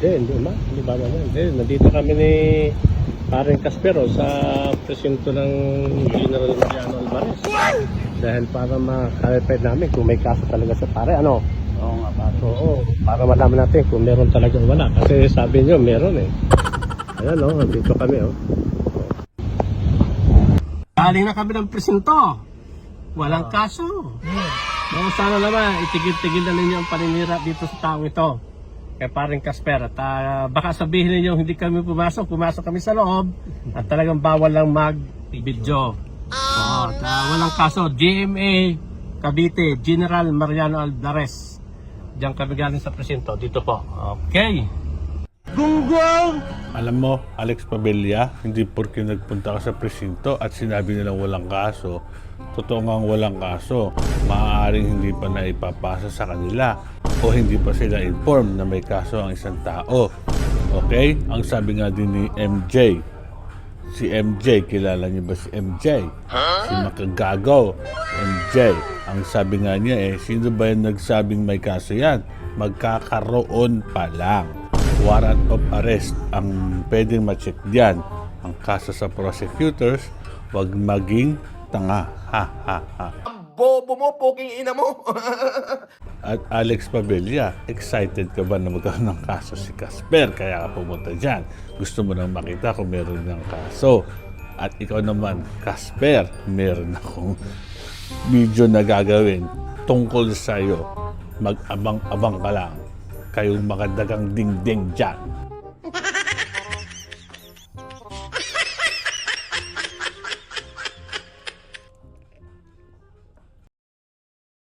Hindi ba naman. Hindi, nandito kami ni Paring Caspero sa presinto ng General Mariano Alvarez. Dahil para ma-clarify namin kung may kaso talaga sa pare, ano? Oo nga pare. Oo, para malaman natin kung meron talaga o wala. Kasi sabi nyo, meron eh. Ayan o, dito kami o. Galing na kami ng presinto. Walang kaso. Sana naman, itigil-tigil na ninyo ang paninira dito sa taong ito. Kay Paring Casper. At baka sabihin ninyo, hindi kami pumasok kami sa loob. At talagang bawal lang mag-video. Walang kaso. GMA Cavite, General Mariano Alvarez. Diyan kami galing sa presinto. Dito po. Okay. Gunggong! Alam mo, Alex Pabella, hindi porke nagpunta ka sa presinto at sinabi nilang walang kaso, totoo ngang walang kaso, maaaring hindi pa na ipapasa sa kanila o hindi pa sila informed na may kaso ang isang tao. Okay? Ang sabi nga din ni MJ, si MJ, kilala niyo ba si MJ? Si Makagagaw, MJ. Ang sabi nga niya sino ba yung nagsabing may kaso yan? Magkakaroon pa lang. Warrant of arrest ang pwedeng ma-check diyan. Ang kaso sa prosecutors, wag maging tanga. Ha ha ha. Ang bobo mo, poking ina mo. At Alex Pabella, excited ka ba na magkaroon ng kaso si Casper? Kaya ka pumunta dyan. Gusto mo nang makita kung meron ng kaso. At ikaw naman, Casper, meron akong video na gagawin tungkol sa iyo. Mag-abang-abang ka lang. Kayong magadagang dingding dyan.